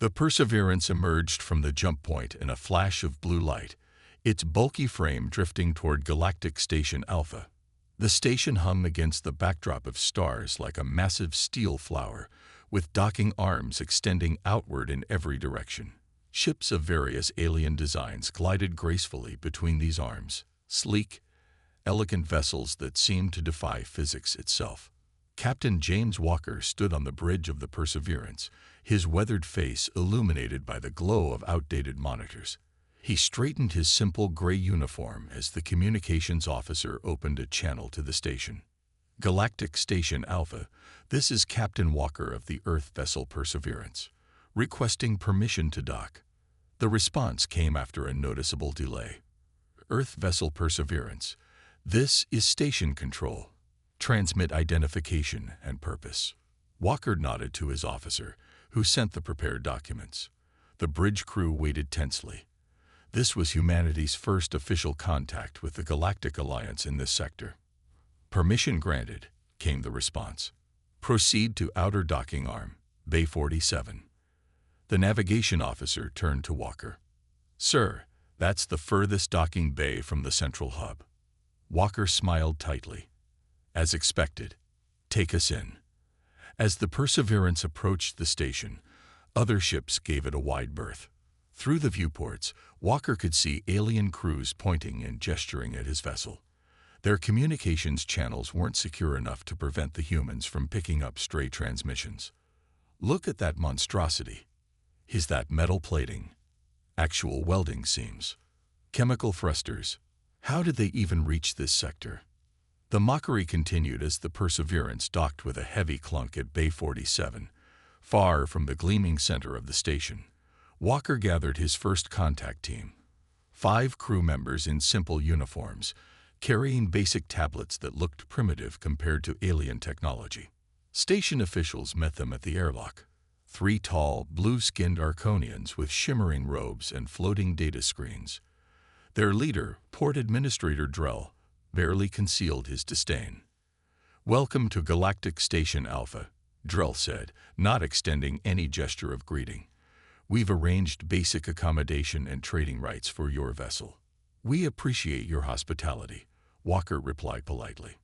The Perseverance emerged from the jump point in a flash of blue light, its bulky frame drifting toward Galactic Station Alpha. The station hung against the backdrop of stars like a massive steel flower, with docking arms extending outward in every direction. Ships of various alien designs glided gracefully between these arms, sleek, elegant vessels that seemed to defy physics itself. Captain James Walker stood on the bridge of the Perseverance, his weathered face illuminated by the glow of outdated monitors. He straightened his simple gray uniform as the communications officer opened a channel to the station. Galactic Station Alpha, this is Captain Walker of the Earth vessel Perseverance, requesting permission to dock. The response came after a noticeable delay. Earth vessel Perseverance, this is station control. Transmit identification and purpose. Walker nodded to his officer, who sent the prepared documents. The bridge crew waited tensely. This was humanity's first official contact with the Galactic Alliance in this sector. Permission granted, came the response. Proceed to outer docking arm, Bay 47. The navigation officer turned to Walker. Sir, that's the furthest docking bay from the central hub. Walker smiled tightly. As expected, take us in. As the Perseverance approached the station, other ships gave it a wide berth. Through the viewports, Walker could see alien crews pointing and gesturing at his vessel. Their communications channels weren't secure enough to prevent the humans from picking up stray transmissions. Look at that monstrosity. Is that metal plating? Actual welding seams? Chemical thrusters? How did they even reach this sector? The mockery continued as the Perseverance docked with a heavy clunk at Bay 47, far from the gleaming center of the station. Walker gathered his first contact team. 5 crew members in simple uniforms, carrying basic tablets that looked primitive compared to alien technology. Station officials met them at the airlock. 3 tall, blue-skinned Arconians with shimmering robes and floating data screens. Their leader, Port Administrator Drell, barely concealed his disdain. Welcome to Galactic Station Alpha, Drell said, not extending any gesture of greeting. We've arranged basic accommodation and trading rights for your vessel. We appreciate your hospitality, Walker replied politely.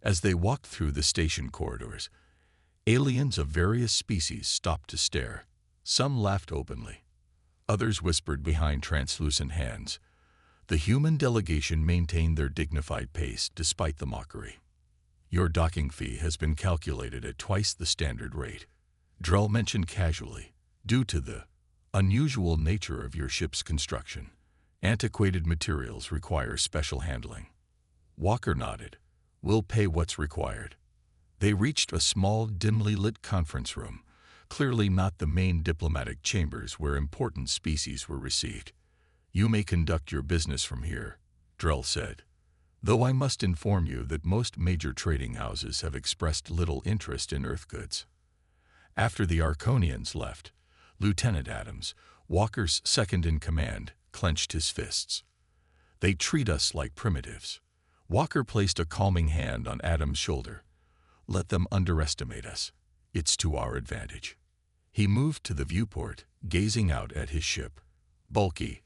As they walked through the station corridors, aliens of various species stopped to stare. Some laughed openly. Others whispered behind translucent hands. The human delegation maintained their dignified pace despite the mockery. Your docking fee has been calculated at twice the standard rate, Drell mentioned casually, due to the unusual nature of your ship's construction. Antiquated materials require special handling. Walker nodded. We'll pay what's required. They reached a small, dimly lit conference room, clearly not the main diplomatic chambers where important species were received. You may conduct your business from here, Drell said, though I must inform you that most major trading houses have expressed little interest in Earth goods. After the Arconians left, Lieutenant Adams, Walker's second-in-command, clenched his fists. They treat us like primitives. Walker placed a calming hand on Adams' shoulder. Let them underestimate us. It's to our advantage. He moved to the viewport, gazing out at his ship. Bulky,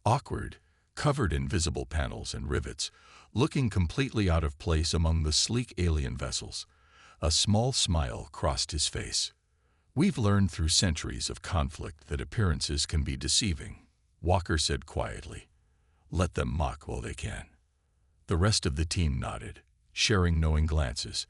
awkward, covered in visible panels and rivets, looking completely out of place among the sleek alien vessels. A small smile crossed his face. We've learned through centuries of conflict that appearances can be deceiving, Walker said quietly. Let them mock while they can. The rest of the team nodded, sharing knowing glances.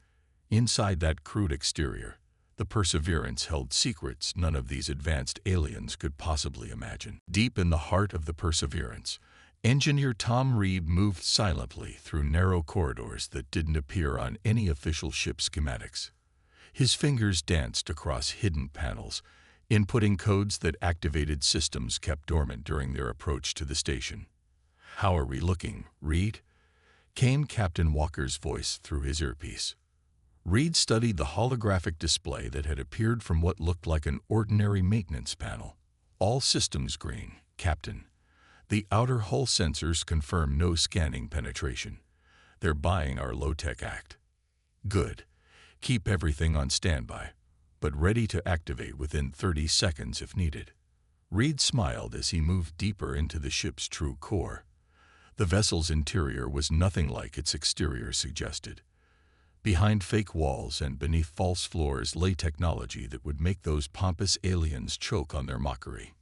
Inside that crude exterior, the Perseverance held secrets none of these advanced aliens could possibly imagine. Deep in the heart of the Perseverance, Engineer Tom Reed moved silently through narrow corridors that didn't appear on any official ship schematics. His fingers danced across hidden panels, inputting codes that activated systems kept dormant during their approach to the station. How are we looking, Reed? Came Captain Walker's voice through his earpiece. Reed studied the holographic display that had appeared from what looked like an ordinary maintenance panel. All systems green, Captain. The outer hull sensors confirm no scanning penetration. They're buying our low-tech act. Good. Keep everything on standby. but ready to activate within 30 seconds if needed. Reed smiled as he moved deeper into the ship's true core. The vessel's interior was nothing like its exterior suggested. Behind fake walls and beneath false floors lay technology that would make those pompous aliens choke on their mockery.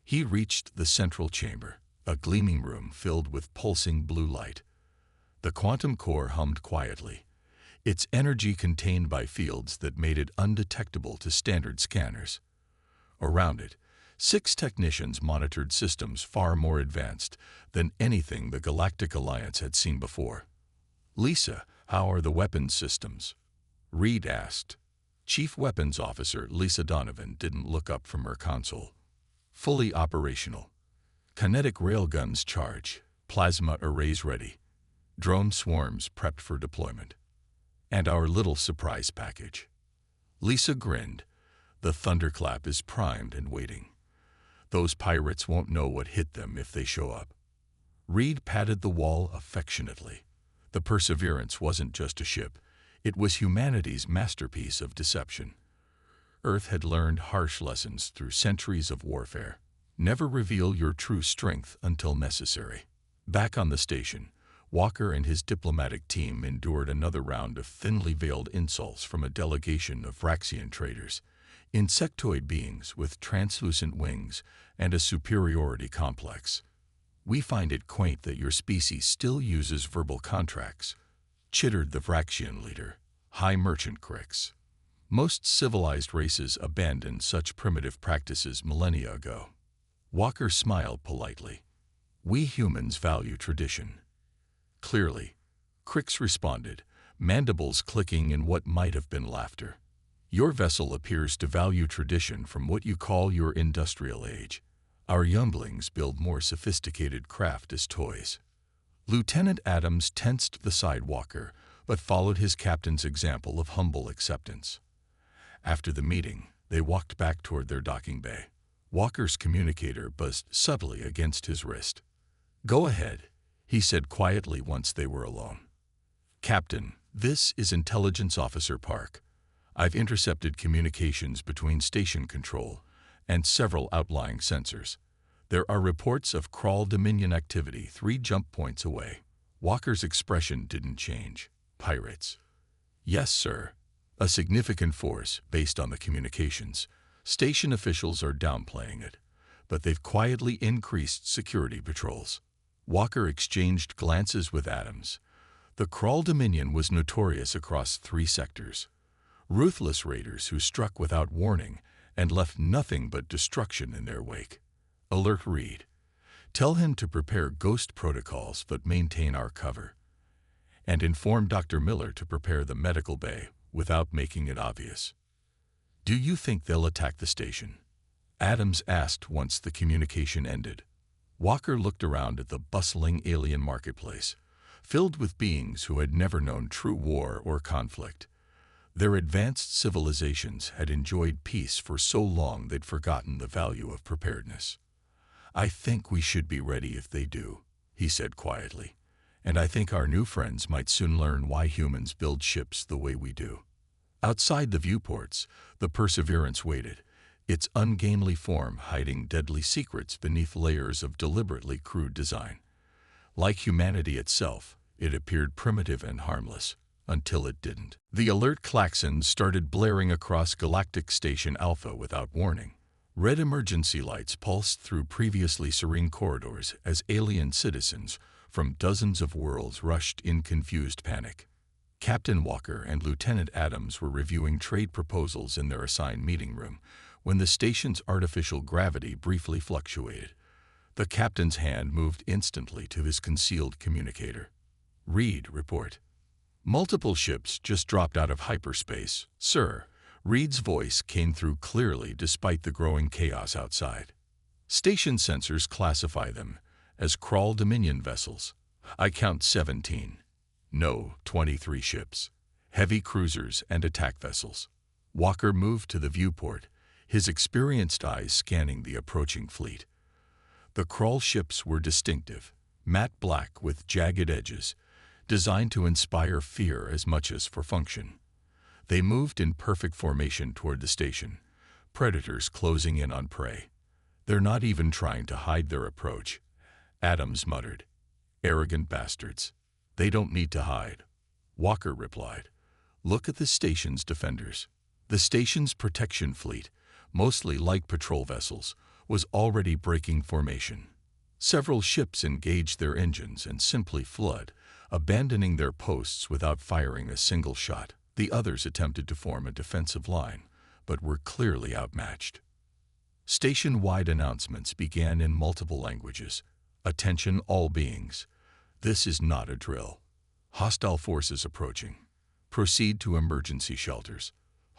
He reached the central chamber, a gleaming room filled with pulsing blue light. The quantum core hummed quietly, its energy contained by fields that made it undetectable to standard scanners. Around it, 6 technicians monitored systems far more advanced than anything the Galactic Alliance had seen before. "Lisa, how are the weapons systems?" Reed asked. Chief Weapons Officer Lisa Donovan didn't look up from her console. "Fully operational. Kinetic railguns charge, plasma arrays ready, drone swarms prepped for deployment. And our little surprise package." Lisa grinned. "The thunderclap is primed and waiting. Those pirates won't know what hit them if they show up." Reed patted the wall affectionately. The Perseverance wasn't just a ship. It was humanity's masterpiece of deception. Earth had learned harsh lessons through centuries of warfare. Never reveal your true strength until necessary. Back on the station, Walker and his diplomatic team endured another round of thinly veiled insults from a delegation of Vraxian traders, insectoid beings with translucent wings and a superiority complex. "We find it quaint that your species still uses verbal contracts," chittered the Vraxian leader, High Merchant Crix. "Most civilized races abandoned such primitive practices millennia ago." Walker smiled politely. "We humans value tradition." Clearly, Crix responded, mandibles clicking in what might have been laughter. "Your vessel appears to value tradition from what you call your industrial age. Our younglings build more sophisticated craft as toys." Lieutenant Adams tensed beside Walker, but followed his captain's example of humble acceptance. After the meeting, they walked back toward their docking bay. Walker's communicator buzzed subtly against his wrist. "Go ahead," he said quietly once they were alone. "Captain, this is Intelligence Officer Park. I've intercepted communications between station control and several outlying sensors. There are reports of Crawl Dominion activity 3 jump points away." Walker's expression didn't change. "Pirates?" "Yes, sir. A significant force based on the communications. Station officials are downplaying it, but they've quietly increased security patrols." Walker exchanged glances with Adams. The Crawl Dominion was notorious across 3 sectors. Ruthless raiders who struck without warning and left nothing but destruction in their wake. "Alert Reed. Tell him to prepare ghost protocols but maintain our cover. And inform Dr. Miller to prepare the medical bay without making it obvious." "Do you think they'll attack the station?" Adams asked once the communication ended. Walker looked around at the bustling alien marketplace, filled with beings who had never known true war or conflict. Their advanced civilizations had enjoyed peace for so long they'd forgotten the value of preparedness. "I think we should be ready if they do," he said quietly. "And I think our new friends might soon learn why humans build ships the way we do." Outside the viewports, the Perseverance waited, its ungainly form hiding deadly secrets beneath layers of deliberately crude design. Like humanity itself, it appeared primitive and harmless, until it didn't. The alert klaxon started blaring across Galactic Station Alpha without warning. Red emergency lights pulsed through previously serene corridors as alien citizens from dozens of worlds rushed in confused panic. Captain Walker and Lieutenant Adams were reviewing trade proposals in their assigned meeting room when the station's artificial gravity briefly fluctuated. The captain's hand moved instantly to his concealed communicator. "Reed, report." "Multiple ships just dropped out of hyperspace, sir." Reed's voice came through clearly despite the growing chaos outside. "Station sensors classify them as Crawl Dominion vessels. I count 17. No, 23 ships. Heavy cruisers and attack vessels." Walker moved to the viewport, his experienced eyes scanning the approaching fleet. The Crawl ships were distinctive, matte black with jagged edges, designed to inspire fear as much as for function. They moved in perfect formation toward the station, predators closing in on prey. "They're not even trying to hide their approach," Adams muttered. "Arrogant bastards. They don't need to hide." Walker replied, "Look at the station's defenders." The station's protection fleet, mostly light patrol vessels, was already breaking formation. Several ships engaged their engines and simply fled, abandoning their posts without firing a single shot. The others attempted to form a defensive line, but were clearly outmatched. Station-wide announcements began in multiple languages. "Attention all beings. This is not a drill. Hostile forces approaching. Proceed to emergency shelters.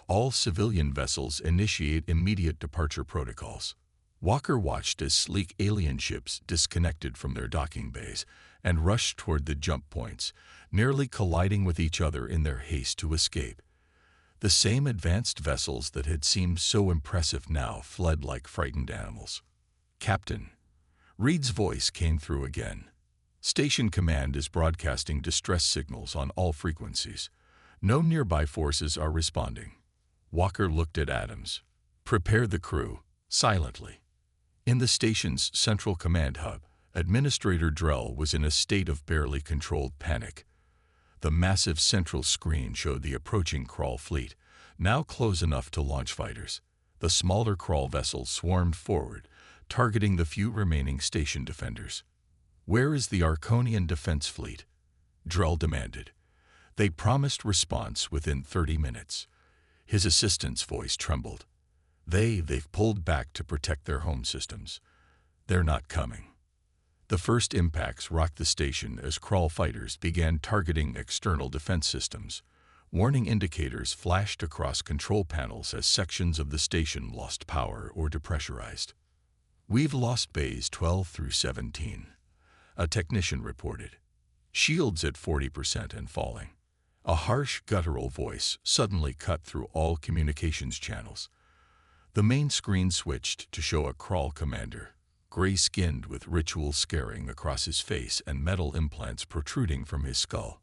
All civilian vessels initiate immediate departure protocols." Walker watched as sleek alien ships disconnected from their docking bays and rushed toward the jump points, nearly colliding with each other in their haste to escape. The same advanced vessels that had seemed so impressive now fled like frightened animals. "Captain." Reed's voice came through again. "Station command is broadcasting distress signals on all frequencies. No nearby forces are responding." Walker looked at Adams. "Prepare the crew." Silently. In the station's central command hub, Administrator Drell was in a state of barely controlled panic. The massive central screen showed the approaching Crawl fleet, now close enough to launch fighters. The smaller Crawl vessels swarmed forward, targeting the few remaining station defenders. "Where is the Arconian defense fleet?" Drell demanded. "They promised response within 30 minutes. His assistant's voice trembled. They've pulled back to protect their home systems. They're not coming." The first impacts rocked the station as Crawl fighters began targeting external defense systems. Warning indicators flashed across control panels as sections of the station lost power or depressurized. "We've lost bays 12 through 17, a technician reported. "Shields at 40% and falling." A harsh, guttural voice suddenly cut through all communications channels. The main screen switched to show a Crawl commander, gray-skinned with ritual scarring across his face and metal implants protruding from his skull.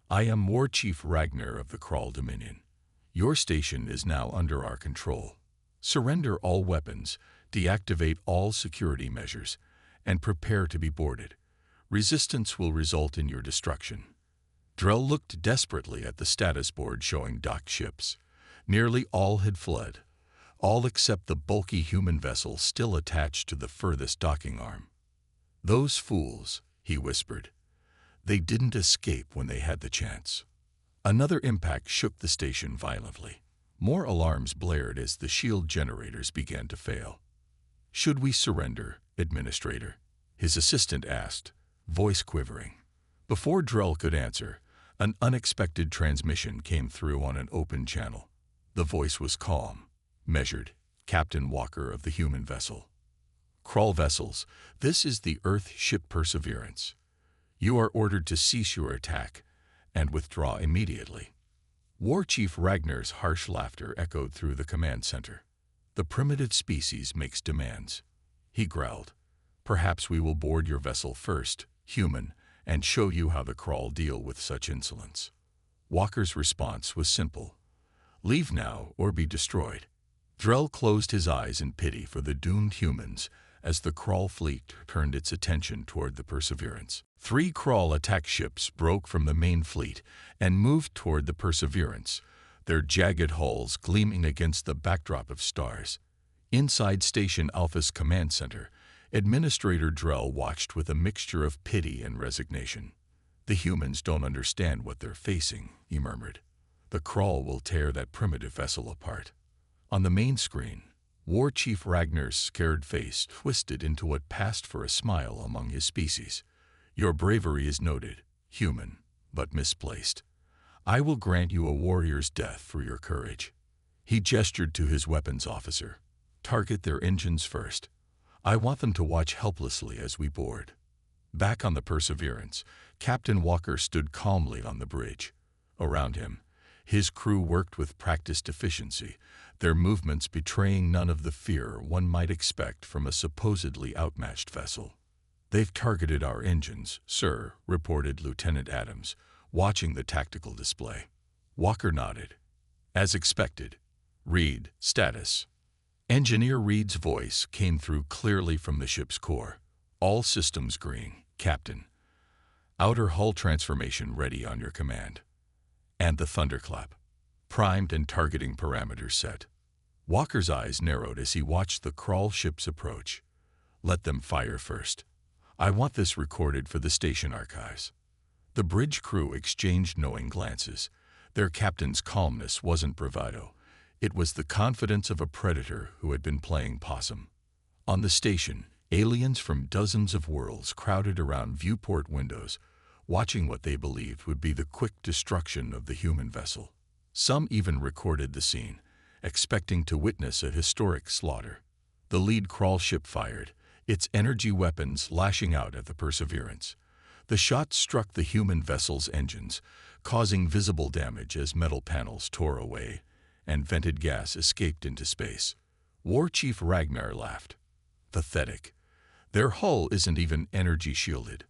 "I am War Chief Ragnar of the Crawl Dominion. Your station is now under our control. Surrender all weapons, deactivate all security measures, and prepare to be boarded. Resistance will result in your destruction." Drell looked desperately at the status board showing docked ships. Nearly all had fled, all except the bulky human vessel still attached to the furthest docking arm. "Those fools," he whispered. "They didn't escape when they had the chance." Another impact shook the station violently. More alarms blared as the shield generators began to fail. "Should we surrender, Administrator?" his assistant asked, voice quivering. Before Drell could answer, an unexpected transmission came through on an open channel. The voice was calm, measured. "Captain Walker of the human vessel. Crawl vessels, this is the Earth ship Perseverance. You are ordered to cease your attack and withdraw immediately." War Chief Ragnar's harsh laughter echoed through the command center. "The primitive species makes demands," he growled. "Perhaps we will board your vessel first, human, and show you how the Crawl deal with such insolence." Walker's response was simple. "Leave now or be destroyed." Drell closed his eyes in pity for the doomed humans as the Crawl fleet turned its attention toward the Perseverance. 3 Crawl attack ships broke from the main fleet and moved toward the Perseverance, their jagged hulls gleaming against the backdrop of stars. Inside Station Alpha's command center, Administrator Drell watched with a mixture of pity and resignation. "The humans don't understand what they're facing," he murmured. "The Crawl will tear that primitive vessel apart." On the main screen, War Chief Ragnar's scared face twisted into what passed for a smile among his species. "Your bravery is noted, human, but misplaced. I will grant you a warrior's death for your courage." He gestured to his weapons officer. "Target their engines first. I want them to watch helplessly as we board." Back on the Perseverance, Captain Walker stood calmly on the bridge. Around him, his crew worked with practiced efficiency, their movements betraying none of the fear one might expect from a supposedly outmatched vessel. "They've targeted our engines, sir," reported Lieutenant Adams, watching the tactical display. Walker nodded. As expected. Read, status. Engineer Reed's voice came through clearly from the ship's core. All systems green, Captain. Outer hull transformation ready on your command. And the thunderclap. Primed and targeting parameters set. Walker's eyes narrowed as he watched the crawl ships approach. Let them fire first. I want this recorded for the station archives. The bridge crew exchanged knowing glances. Their captain's calmness wasn't bravado. It was the confidence of a predator who had been playing possum. On the station, aliens from dozens of worlds crowded around viewport windows, watching what they believed would be the quick destruction of the human vessel. Some even recorded the scene, expecting to witness a historic slaughter. The lead crawl ship fired, its energy weapons lashing out at the Perseverance. The shot struck the human vessel's engines, causing visible damage as metal panels tore away and vented gas escaped into space. War Chief Ragnar laughed. Pathetic. Their hull isn't even energy shielded.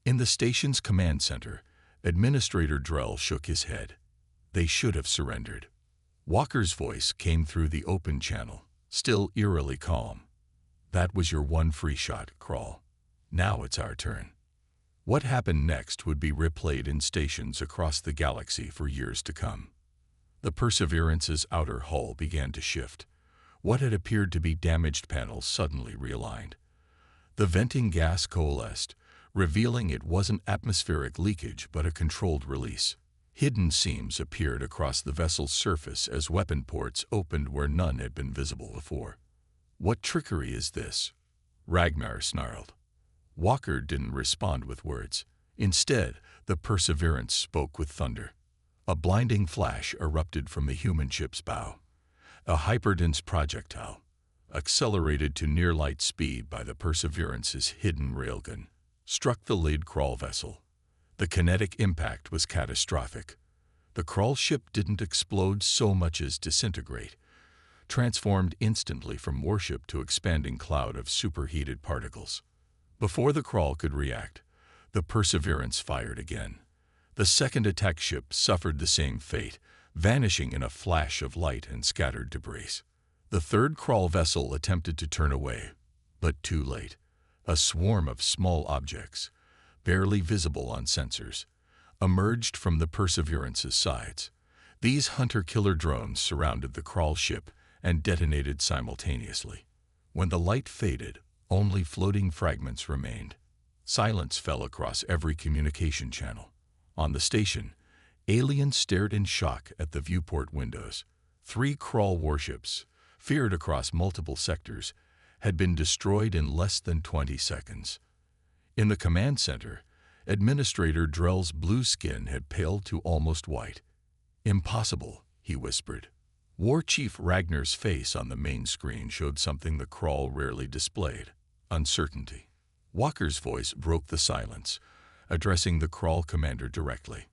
In the station's command center, Administrator Drell shook his head. They should have surrendered. Walker's voice came through the open channel, still eerily calm. That was your one free shot, Crawl. Now it's our turn. What happened next would be replayed in stations across the galaxy for years to come. The Perseverance's outer hull began to shift. What had appeared to be damaged panels suddenly realigned. The venting gas coalesced, revealing it wasn't atmospheric leakage but a controlled release. Hidden seams appeared across the vessel's surface as weapon ports opened where none had been visible before. What trickery is this? Ragnar snarled. Walker didn't respond with words. Instead, the Perseverance spoke with thunder. A blinding flash erupted from the human ship's bow. A hyperdense projectile, accelerated to near-light speed by the Perseverance's hidden railgun, struck the lead crawl vessel. The kinetic impact was catastrophic. The crawl ship didn't explode so much as disintegrate, transformed instantly from warship to expanding cloud of superheated particles. Before the crawl could react, the Perseverance fired again. The second attack ship suffered the same fate, vanishing in a flash of light and scattered debris. The third crawl vessel attempted to turn away, but too late. A swarm of small objects, barely visible on sensors, emerged from the Perseverance's sides. These hunter-killer drones surrounded the crawl ship and detonated simultaneously. When the light faded, only floating fragments remained. Silence fell across every communication channel. On the station, aliens stared in shock at the viewport windows. 3 crawl warships, feared across multiple sectors, had been destroyed in less than 20 seconds. In the command center, Administrator Drell's blue skin had paled to almost white. Impossible, he whispered. War Chief Ragnar's face on the main screen showed something the crawl rarely displayed: uncertainty. Walker's voice broke the silence, addressing the crawl commander directly.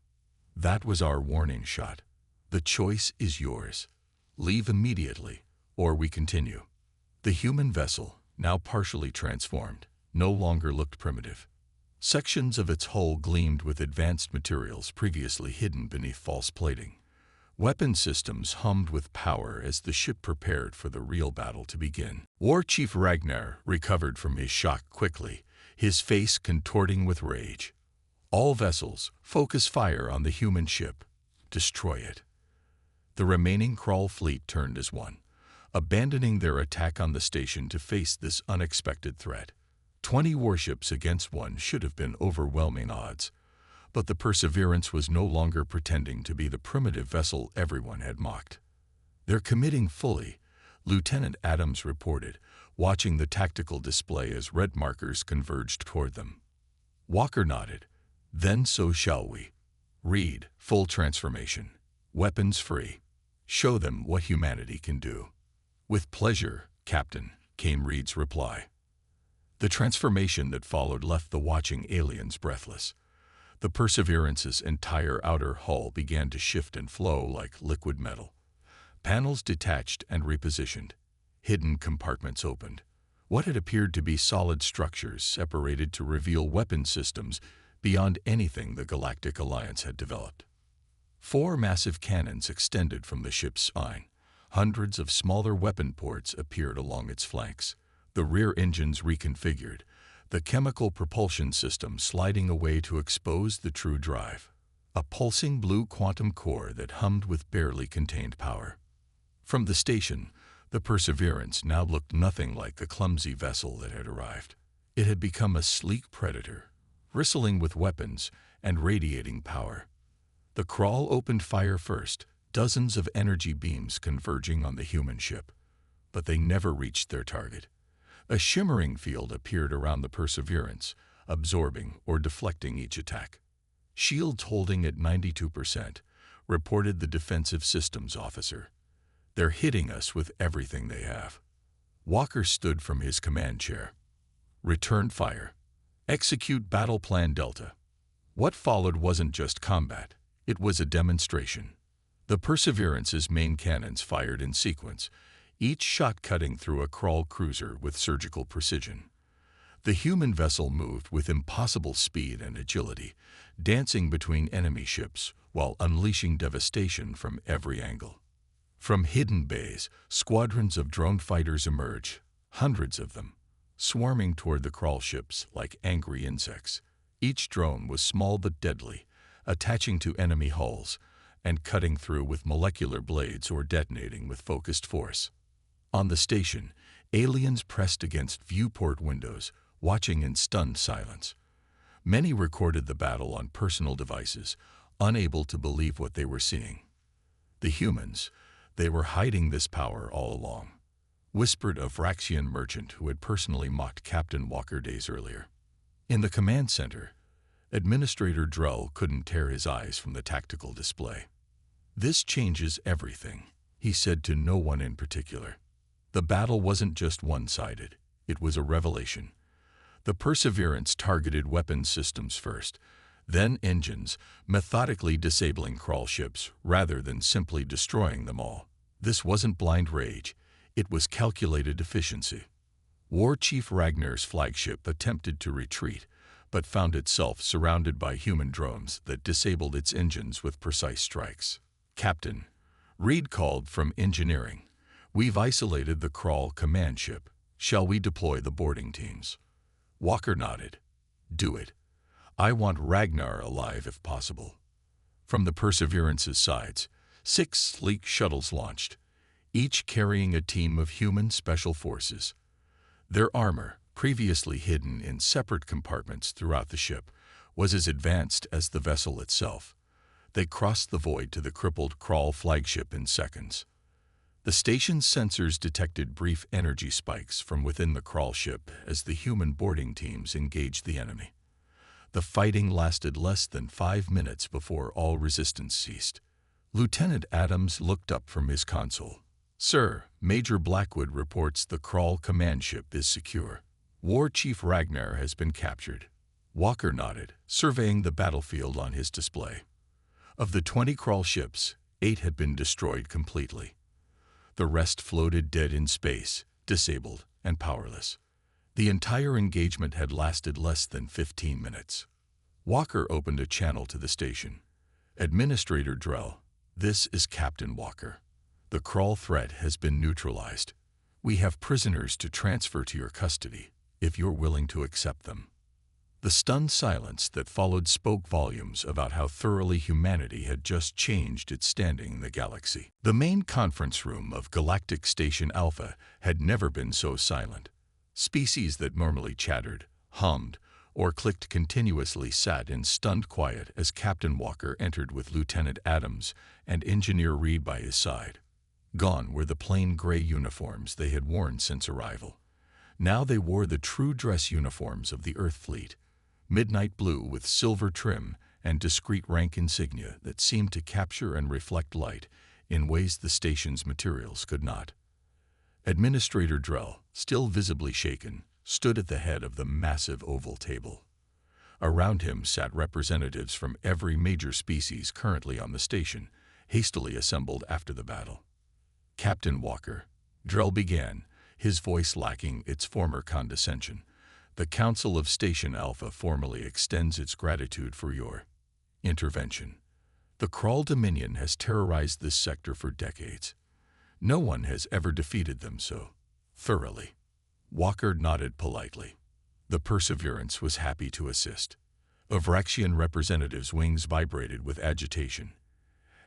That was our warning shot. The choice is yours. Leave immediately, or we continue. The human vessel, now partially transformed, no longer looked primitive. Sections of its hull gleamed with advanced materials previously hidden beneath false plating. Weapon systems hummed with power as the ship prepared for the real battle to begin. War Chief Ragnar recovered from his shock quickly, his face contorting with rage. All vessels, focus fire on the human ship. Destroy it. The remaining crawl fleet turned as one, abandoning their attack on the station to face this unexpected threat. 20 warships against one should have been overwhelming odds, but the Perseverance was no longer pretending to be the primitive vessel everyone had mocked. They're committing fully, Lieutenant Adams reported, watching the tactical display as red markers converged toward them. Walker nodded. Then so shall we. Read, full transformation. Weapons free. Show them what humanity can do. With pleasure, Captain, came Reed's reply. The transformation that followed left the watching aliens breathless. The Perseverance's entire outer hull began to shift and flow like liquid metal. Panels detached and repositioned. Hidden compartments opened. What had appeared to be solid structures separated to reveal weapon systems beyond anything the Galactic Alliance had developed. 4 massive cannons extended from the ship's spine. Hundreds of smaller weapon ports appeared along its flanks. The rear engines reconfigured, the chemical propulsion system sliding away to expose the true drive. A pulsing blue quantum core that hummed with barely contained power. From the station, the Perseverance now looked nothing like the clumsy vessel that had arrived. It had become a sleek predator, bristling with weapons and radiating power. The Crawl opened fire first, dozens of energy beams converging on the human ship. But they never reached their target. A shimmering field appeared around the Perseverance, absorbing or deflecting each attack. Shields holding at 92%, reported the defensive systems officer. They're hitting us with everything they have. Walker stood from his command chair. Return fire. Execute Battle Plan Delta. What followed wasn't just combat, it was a demonstration. The Perseverance's main cannons fired in sequence, each shot cutting through a Crawl cruiser with surgical precision. The human vessel moved with impossible speed and agility, dancing between enemy ships while unleashing devastation from every angle. From hidden bays, squadrons of drone fighters emerged, hundreds of them, swarming toward the Crawl ships like angry insects. Each drone was small but deadly, attaching to enemy hulls and cutting through with molecular blades or detonating with focused force. On the station, aliens pressed against viewport windows, watching in stunned silence. Many recorded the battle on personal devices, unable to believe what they were seeing. The humans, they were hiding this power all along, whispered a Vraxian merchant who had personally mocked Captain Walker days earlier. In the command center, Administrator Drell couldn't tear his eyes from the tactical display. "This changes everything," he said to no one in particular. The battle wasn't just one-sided, it was a revelation. The Perseverance targeted weapons systems first, then engines, methodically disabling Crawl ships rather than simply destroying them all. This wasn't blind rage, it was calculated efficiency. War Chief Ragnar's flagship attempted to retreat, but found itself surrounded by human drones that disabled its engines with precise strikes. "Captain," Reed called from engineering, "we've isolated the Crawl command ship. Shall we deploy the boarding teams?" Walker nodded. "Do it. I want Ragnar alive if possible." From the Perseverance's sides, 6 sleek shuttles launched, each carrying a team of human special forces. Their armor, previously hidden in separate compartments throughout the ship, was as advanced as the vessel itself. They crossed the void to the crippled Crawl flagship in seconds. The station's sensors detected brief energy spikes from within the Crawl ship as the human boarding teams engaged the enemy. The fighting lasted less than 5 minutes before all resistance ceased. Lieutenant Adams looked up from his console. "Sir, Major Blackwood reports the Crawl command ship is secure. War Chief Ragnar has been captured." Walker nodded, surveying the battlefield on his display. Of the 20 Crawl ships, 8 had been destroyed completely. The rest floated dead in space, disabled and powerless. The entire engagement had lasted less than 15 minutes. Walker opened a channel to the station. "Administrator Drell, this is Captain Walker. The Crawl threat has been neutralized. We have prisoners to transfer to your custody, if you're willing to accept them." The stunned silence that followed spoke volumes about how thoroughly humanity had just changed its standing in the galaxy. The main conference room of Galactic Station Alpha had never been so silent. Species that normally chattered, hummed, or clicked continuously sat in stunned quiet as Captain Walker entered with Lieutenant Adams and Engineer Reed by his side. Gone were the plain gray uniforms they had worn since arrival. Now they wore the true dress uniforms of the Earth Fleet, midnight blue with silver trim and discreet rank insignia that seemed to capture and reflect light in ways the station's materials could not. Administrator Drell, still visibly shaken, stood at the head of the massive oval table. Around him sat representatives from every major species currently on the station, hastily assembled after the battle. "Captain Walker," Drell began, his voice lacking its former condescension, "the Council of Station Alpha formally extends its gratitude for your intervention. The Krull Dominion has terrorized this sector for decades. No one has ever defeated them so thoroughly. Walker nodded politely. The Perseverance was happy to assist. Ovraxian representative's wings vibrated with agitation.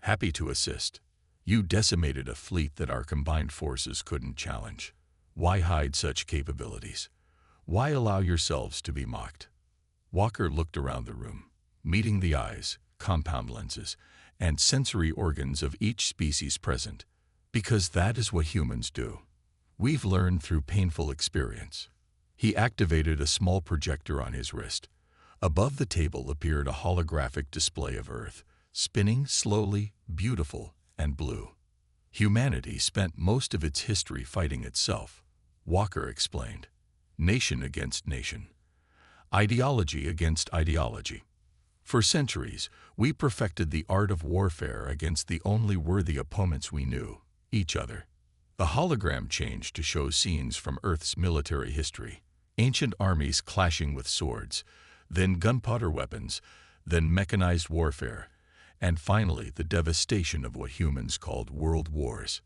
Happy to assist. You decimated a fleet that our combined forces couldn't challenge. Why hide such capabilities? Why allow yourselves to be mocked? Walker looked around the room, meeting the eyes, compound lenses, and sensory organs of each species present, because that is what humans do. We've learned through painful experience. He activated a small projector on his wrist. Above the table appeared a holographic display of Earth, spinning slowly, beautiful, and blue. Humanity spent most of its history fighting itself, Walker explained. Nation against nation. Ideology against ideology. For centuries, we perfected the art of warfare against the only worthy opponents we knew, each other. The hologram changed to show scenes from Earth's military history. Ancient armies clashing with swords, then gunpowder weapons, then mechanized warfare, and finally the devastation of what humans called world wars.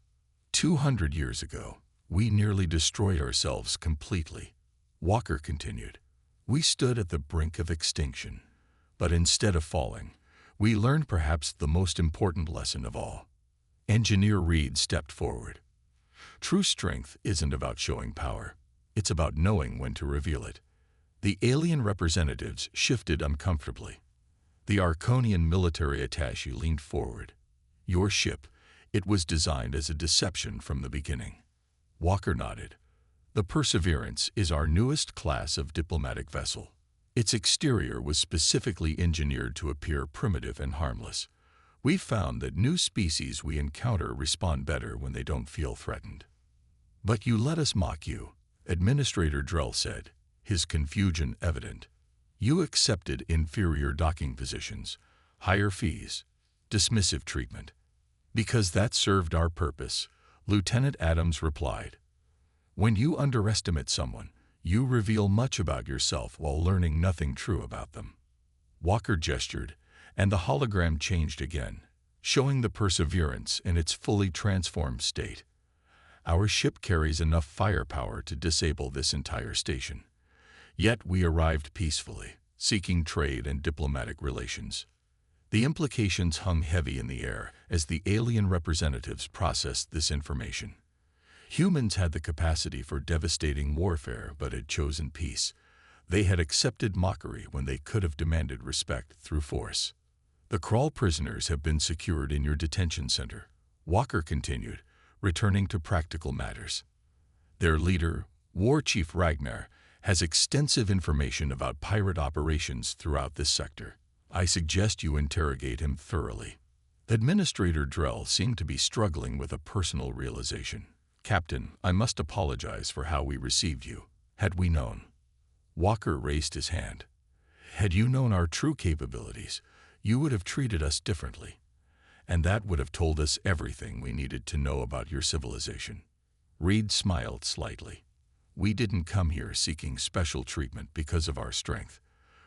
200 years ago, we nearly destroyed ourselves completely. Walker continued. We stood at the brink of extinction, but instead of falling, we learned perhaps the most important lesson of all. Engineer Reed stepped forward. True strength isn't about showing power. It's about knowing when to reveal it. The alien representatives shifted uncomfortably. The Arconian military attaché leaned forward. Your ship, it was designed as a deception from the beginning. Walker nodded. The Perseverance is our newest class of diplomatic vessel. Its exterior was specifically engineered to appear primitive and harmless. We've found that new species we encounter respond better when they don't feel threatened. But you let us mock you, Administrator Drell said, his confusion evident. You accepted inferior docking positions, higher fees, dismissive treatment. Because that served our purpose, Lieutenant Adams replied. When you underestimate someone, you reveal much about yourself while learning nothing true about them. Walker gestured, and the hologram changed again, showing the Perseverance in its fully transformed state. Our ship carries enough firepower to disable this entire station. Yet we arrived peacefully, seeking trade and diplomatic relations. The implications hung heavy in the air as the alien representatives processed this information. Humans had the capacity for devastating warfare but had chosen peace. They had accepted mockery when they could have demanded respect through force. The Krull prisoners have been secured in your detention center, Walker continued, returning to practical matters. Their leader, War Chief Ragnar, has extensive information about pirate operations throughout this sector. I suggest you interrogate him thoroughly. Administrator Drell seemed to be struggling with a personal realization. Captain, I must apologize for how we received you. Had we known? Walker raised his hand. Had you known our true capabilities, you would have treated us differently. And that would have told us everything we needed to know about your civilization. Reed smiled slightly. We didn't come here seeking special treatment because of our strength.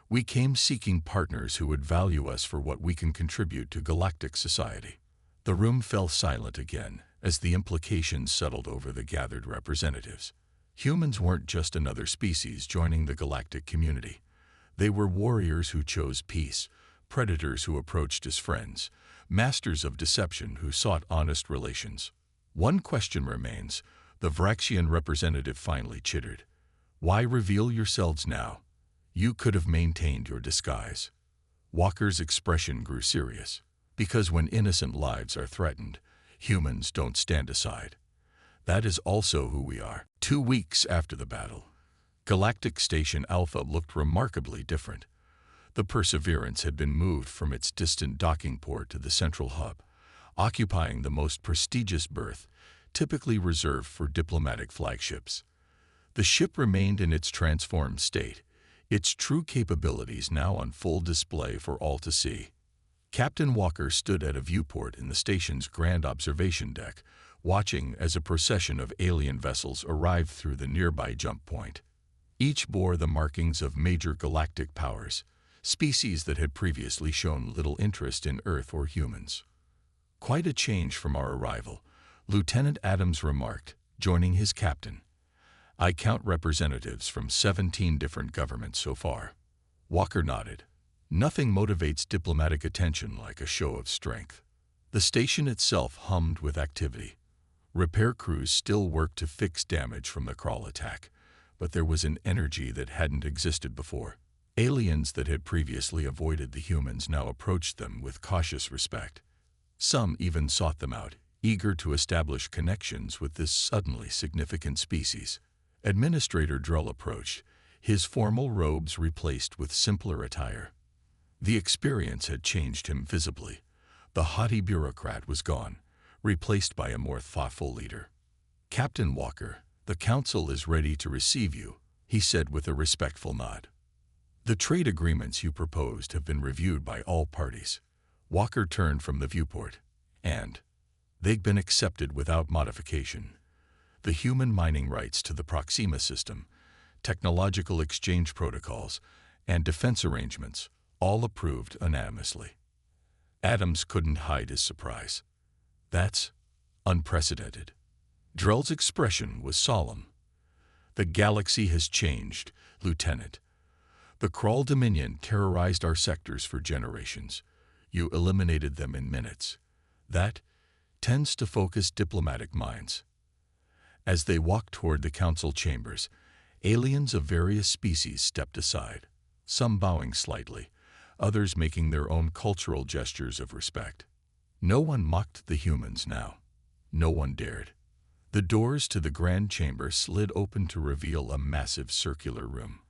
We came seeking partners who would value us for what we can contribute to galactic society. The room fell silent again as the implications settled over the gathered representatives. Humans weren't just another species joining the galactic community. They were warriors who chose peace, predators who approached as friends, masters of deception who sought honest relations. One question remains, the Vraxian representative finally chittered. Why reveal yourselves now? You could have maintained your disguise. Walker's expression grew serious. Because when innocent lives are threatened, humans don't stand aside. That is also who we are. 2 weeks after the battle, Galactic Station Alpha looked remarkably different. The Perseverance had been moved from its distant docking port to the central hub, occupying the most prestigious berth, typically reserved for diplomatic flagships. The ship remained in its transformed state, its true capabilities now on full display for all to see. Captain Walker stood at a viewport in the station's grand observation deck, watching as a procession of alien vessels arrived through the nearby jump point. Each bore the markings of major galactic powers, species that had previously shown little interest in Earth or humans. "Quite a change from our arrival," Lieutenant Adams remarked, joining his captain. "I count representatives from 17 different governments so far." Walker nodded. Nothing motivates diplomatic attention like a show of strength. The station itself hummed with activity. Repair crews still worked to fix damage from the crawl attack, but there was an energy that hadn't existed before. Aliens that had previously avoided the humans now approached them with cautious respect. Some even sought them out, eager to establish connections with this suddenly significant species. Administrator Drull approached, his formal robes replaced with simpler attire. The experience had changed him visibly. The haughty bureaucrat was gone, replaced by a more thoughtful leader. "Captain Walker, the Council is ready to receive you," he said with a respectful nod. "The trade agreements you proposed have been reviewed by all parties." Walker turned from the viewport, and they've been accepted without modification. The human mining rights to the Proxima system, technological exchange protocols, and defense arrangements, all approved unanimously. Adams couldn't hide his surprise. "That's unprecedented." Drull's expression was solemn. "The galaxy has changed, Lieutenant. The Crawl Dominion terrorized our sectors for generations. You eliminated them in minutes. That tends to focus diplomatic minds." As they walked toward the council chambers, aliens of various species stepped aside, some bowing slightly, others making their own cultural gestures of respect. No one mocked the humans now. No one dared. The doors to the grand chamber slid open to reveal a massive circular room.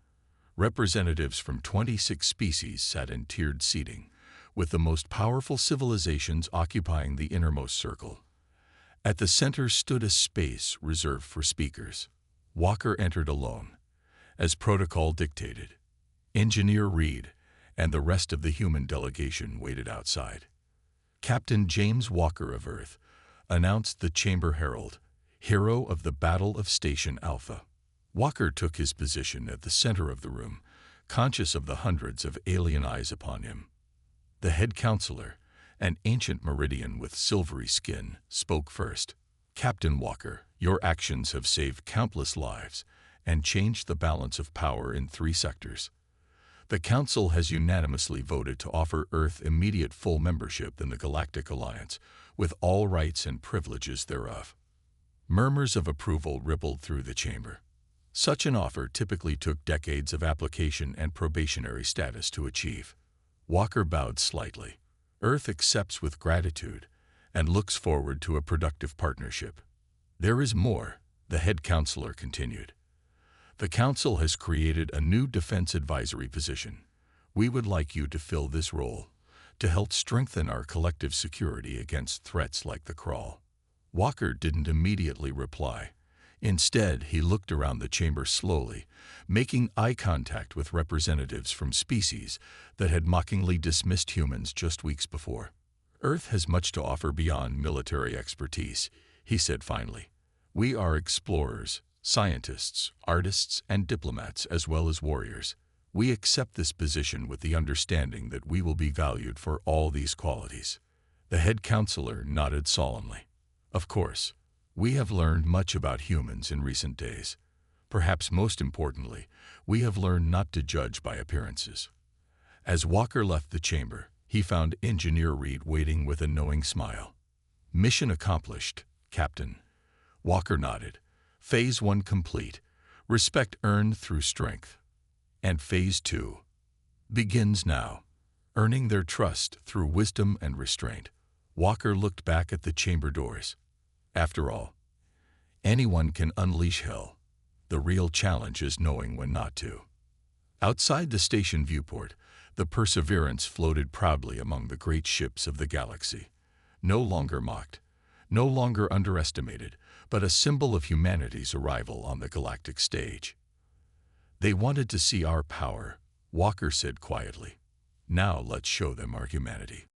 Representatives from 26 species sat in tiered seating, with the most powerful civilizations occupying the innermost circle. At the center stood a space reserved for speakers. Walker entered alone, as protocol dictated. Engineer Reed and the rest of the human delegation waited outside. Captain James Walker of Earth announced the Chamber Herald, hero of the Battle of Station Alpha. Walker took his position at the center of the room, conscious of the hundreds of alien eyes upon him. The head counselor, an ancient Meridian with silvery skin, spoke first. "Captain Walker, your actions have saved countless lives and changed the balance of power in 3 sectors. The Council has unanimously voted to offer Earth immediate full membership in the Galactic Alliance, with all rights and privileges thereof." Murmurs of approval rippled through the chamber. Such an offer typically took decades of application and probationary status to achieve. Walker bowed slightly. "Earth accepts with gratitude and looks forward to a productive partnership." "There is more," the head counselor continued. "The Council has created a new defense advisory position. We would like you to fill this role, to help strengthen our collective security against threats like the Crawl." Walker didn't immediately reply. Instead, he looked around the chamber slowly, making eye contact with representatives from species that had mockingly dismissed humans just weeks before. "Earth has much to offer beyond military expertise," he said finally. "We are explorers, scientists, artists, and diplomats, as well as warriors. We accept this position with the understanding that we will be valued for all these qualities." The head counselor nodded solemnly. "Of course, we have learned much about humans in recent days. Perhaps most importantly, we have learned not to judge by appearances." As Walker left the chamber, he found Engineer Reed waiting with a knowing smile. "Mission accomplished, Captain." Walker nodded. "Phase 1 complete. Respect earned through strength. And Phase 2 begins now, earning their trust through wisdom and restraint." Walker looked back at the chamber doors. After all, anyone can unleash hell. The real challenge is knowing when not to. Outside the station viewport, the Perseverance floated proudly among the great ships of the galaxy. No longer mocked, no longer underestimated, but a symbol of humanity's arrival on the galactic stage. "They wanted to see our power," Walker said quietly. "Now let's show them our humanity."